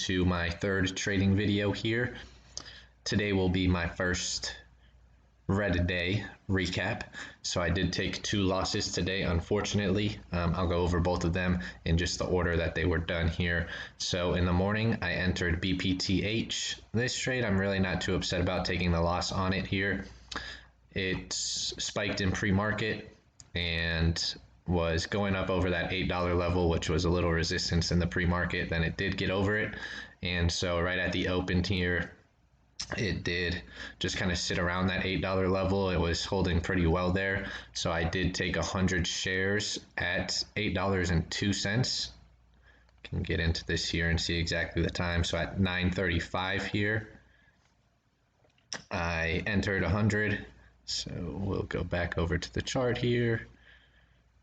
to my third trading video here. Today will be my first red day recap. So I did take 2 losses today, unfortunately. I'll go over both of them in just the order that they were done here. So in the morning, I entered BPTH. This trade, I'm really not too upset about taking the loss on it here. It spiked in pre-market and was going up over that $8 level, which was a little resistance in the pre-market. Then it did get over it, and so right at the open here, it did just kind of sit around that $8 level. It was holding pretty well there, so I did take 100 shares at $8.02. Can get into this here and see exactly the time. So at 9:35 here, I entered 100. So we'll go back over to the chart here.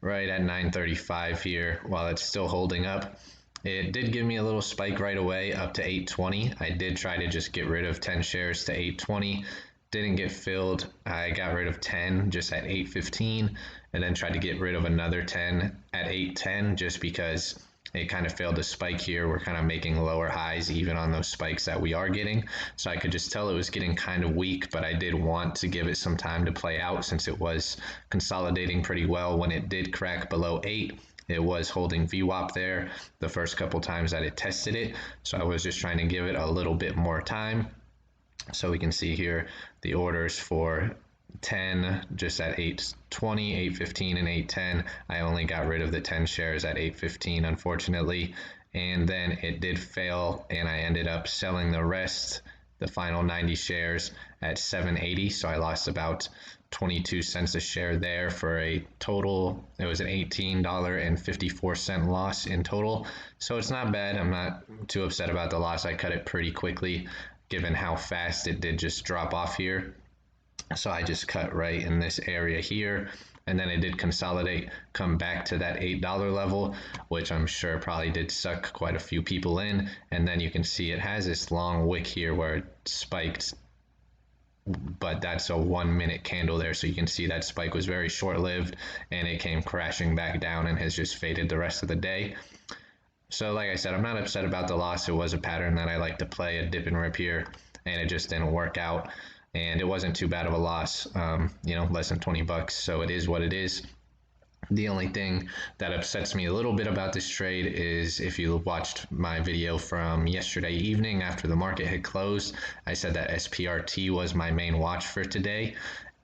Right at 9:35 here, while it's still holding up, it did give me a little spike right away up to 820. I did try to just get rid of 10 shares to 820. Didn't get filled. I got rid of 10 just at 815, and then tried to get rid of another 10 at 810 just because it kind of failed to spike here. We're kind of making lower highs even on those spikes that we are getting. So I could just tell it was getting kind of weak, but I did want to give it some time to play out since it was consolidating pretty well. When it did crack below 8, it was holding VWAP there the first couple times that it tested it. So I was just trying to give it a little bit more time. So we can see here the orders for 10 just at 820, 815, and 810. I only got rid of the 10 shares at 815, unfortunately, and then it did fail, and I ended up selling the rest, the final 90 shares, at 780. So I lost about 22 cents a share there for a total. It was an $18.54 loss in total. So it's not bad. I'm not too upset about the loss. I cut it pretty quickly given how fast it did just drop off here. So I just cut right in this area here, and then it did consolidate, come back to that $8 level, which I'm sure probably did suck quite a few people in. And then you can see it has this long wick here where it spiked, but that's a 1-minute candle there. So you can see that spike was very short-lived, and it came crashing back down and has just faded the rest of the day. So like I said, I'm not upset about the loss. It was a pattern that I like to play, a dip and rip here, and it just didn't work out. And it wasn't too bad of a loss, less than 20 bucks. So it is what it is. The only thing that upsets me a little bit about this trade is if you watched my video from yesterday evening after the market had closed, I said that SPRT was my main watch for today.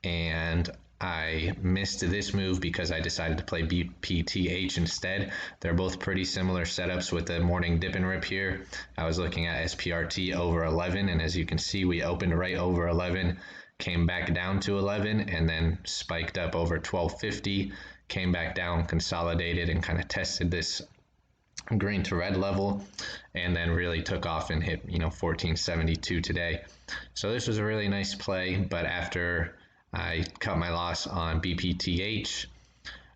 And I missed this move because I decided to play BPTH instead. They're both pretty similar setups with the morning dip and rip here. I was looking at SPRT over 11, and as you can see, we opened right over 11, came back down to 11, and then spiked up over 1250, came back down, consolidated, and kind of tested this green to red level, and then really took off and hit 1472 today. So this was a really nice play, but after I cut my loss on BPTH,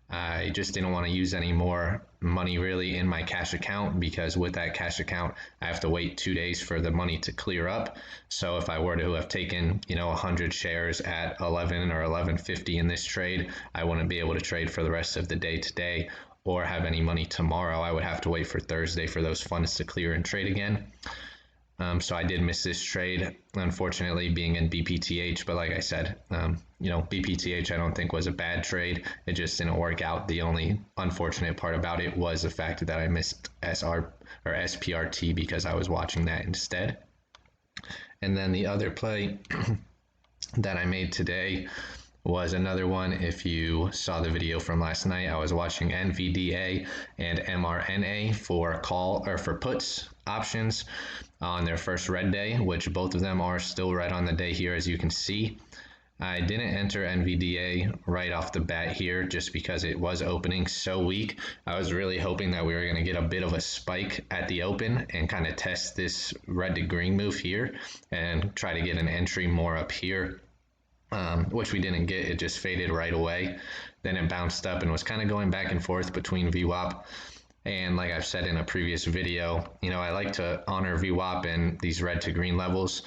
I just didn't want to use any more money really in my cash account, because with that cash account, I have to wait 2 days for the money to clear up. So if I were to have taken 100 shares at 11 or 11.50 in this trade, I wouldn't be able to trade for the rest of the day today or have any money tomorrow. I would have to wait for Thursday for those funds to clear and trade again. So I did miss this trade, unfortunately, being in BPTH. But like I said, BPTH I don't think was a bad trade. It just didn't work out. The only unfortunate part about it was the fact that I missed SPRT because I was watching that instead. And then the other play that I made today was another one. If you saw the video from last night, I was watching NVDA and MRNA for puts options on their first red day, which both of them are still red on the day here, as you can see. I didn't enter NVDA right off the bat here just because it was opening so weak. I was really hoping that we were going to get a bit of a spike at the open and kind of test this red to green move here and try to get an entry more up here. Which we didn't get. It just faded right away. Then it bounced up and was kind of going back and forth between VWAP. And like I've said in a previous video, I like to honor VWAP and these red to green levels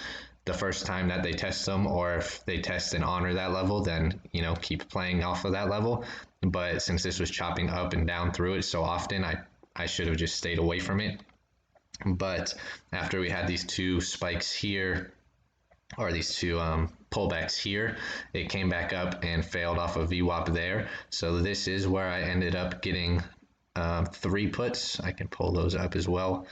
the first time that they test them, or if they test and honor that level, then keep playing off of that level. But since this was chopping up and down through it so often, I should have just stayed away from it. But after we had these two spikes here, or these two pullbacks here, it came back up and failed off of VWAP there. So this is where I ended up getting 3 puts. I can pull those up as well.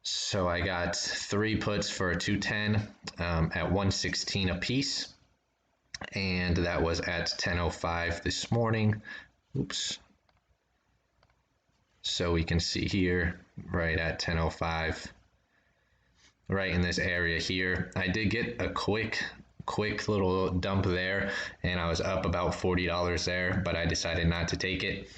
So I got 3 puts for 210 at 116 a piece, and that was at 10:05 this morning. Oops. So we can see here, right at 10:05, right in this area here. I did get a quick little dump there, and I was up about $40 there, but I decided not to take it.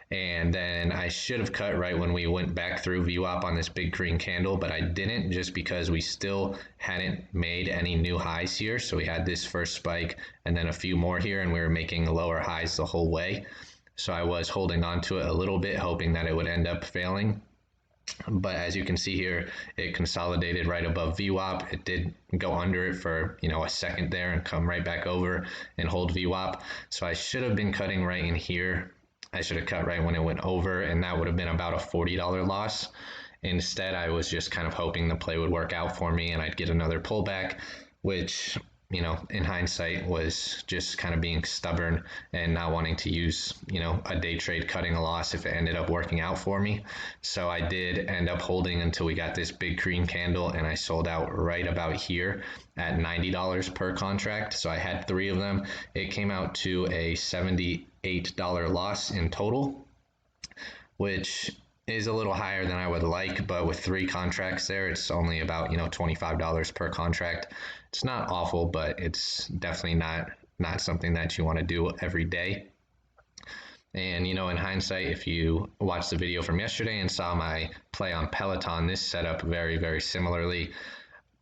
And then I should have cut right when we went back through VWAP on this big green candle, but I didn't, just because we still hadn't made any new highs here. So we had this first spike and then a few more here, and we were making lower highs the whole way. So I was holding on to it a little bit, hoping that it would end up failing. But as you can see here, it consolidated right above VWAP. It did go under it for, a second there and come right back over and hold VWAP. So I should have been cutting right in here. I should have cut right when it went over, and that would have been about a $40 loss. Instead, I was just kind of hoping the play would work out for me and I'd get another pullback, which, in hindsight was just kind of being stubborn and not wanting to use, a day trade cutting a loss if it ended up working out for me. So I did end up holding until we got this big green candle, and I sold out right about here at $90 per contract. So I had 3 of them. It came out to a $78 loss in total, which is a little higher than I would like, but with 3 contracts there, it's only about, $25 per contract. It's not awful, but it's definitely not something that you want to do every day. And, in hindsight, if you watched the video from yesterday and saw my play on Peloton, this set up very, very similarly,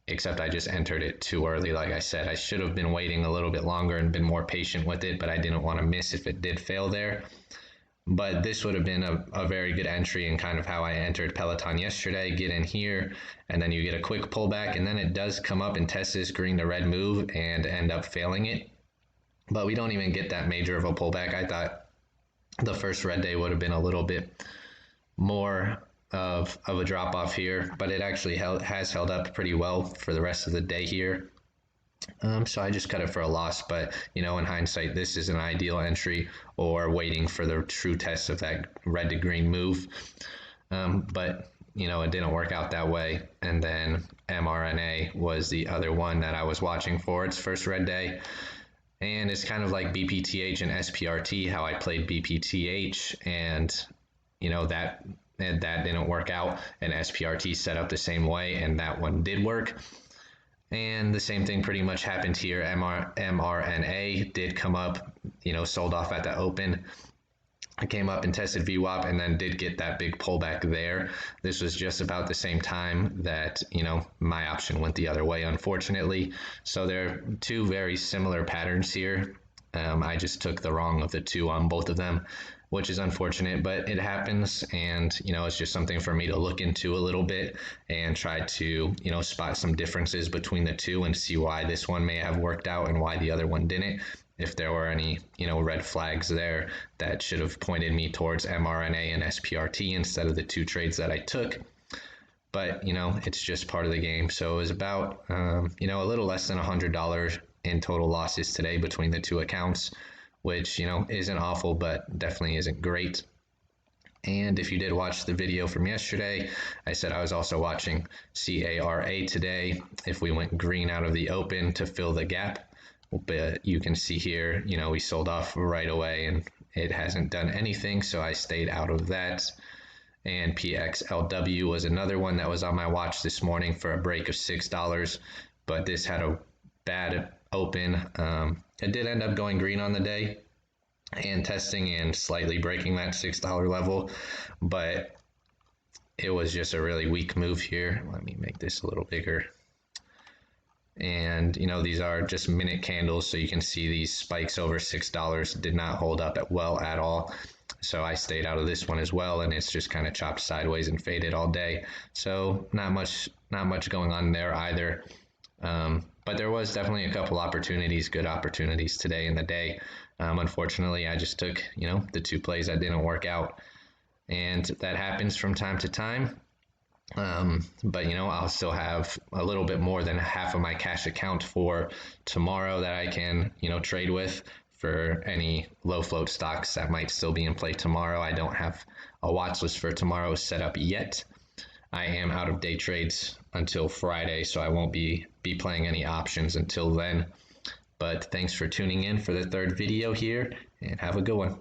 except I just entered it too early. Like I said, I should have been waiting a little bit longer and been more patient with it, but I didn't want to miss if it did fail there. But this would have been a very good entry, and kind of how I entered Peloton yesterday. Get in here, and then you get a quick pullback, and then it does come up and test this green to red move and end up failing it. But we don't even get that major of a pullback. I thought the first red day would have been a little bit more of a drop off here, but it actually has held up pretty well for the rest of the day here. So I just cut it for a loss, but in hindsight, this is an ideal entry, or waiting for the true test of that red to green move. But it didn't work out that way. And then MRNA was the other one that I was watching for its first red day. And it's kind of like BPTH and SPRT, how I played BPTH, and that didn't work out, and SPRT set up the same way, and that one did work. And the same thing pretty much happened here. MRNA did come up, sold off at the open. I came up and tested VWAP, and then did get that big pullback there. This was just about the same time that, my option went the other way, unfortunately. So there are 2 very similar patterns here. I just took the wrong of the 2 on both of them, which is unfortunate, but it happens. And, it's just something for me to look into a little bit and try to, spot some differences between the 2 and see why this one may have worked out and why the other one didn't. If there were any, red flags there that should have pointed me towards MRNA and SPRT instead of the 2 trades that I took. But, it's just part of the game. So it was about, a little less than $100 in total losses today between the 2 accounts, which, isn't awful, but definitely isn't great. And if you did watch the video from yesterday, I said I was also watching CARA today. If we went green out of the open to fill the gap, but you can see here, we sold off right away and it hasn't done anything. So I stayed out of that. And PXLW was another one that was on my watch this morning for a break of $6, but this had a bad open. It did end up going green on the day and testing and slightly breaking that $6 level, but it was just a really weak move here. Let me make this a little bigger. And these are just minute candles, so you can see these spikes over $6 did not hold up well at all. So I stayed out of this one as well, and it's just kind of chopped sideways and faded all day. So not much going on there either. But there was definitely a couple opportunities, good opportunities today in the day. Unfortunately, I just took, the 2 plays that didn't work out. And that happens from time to time. But I'll still have a little bit more than half of my cash account for tomorrow that I can, trade with for any low float stocks that might still be in play tomorrow. I don't have a watch list for tomorrow set up yet. I am out of day trades until Friday, so I won't be playing any options until then. But thanks for tuning in for the third video here, and have a good one.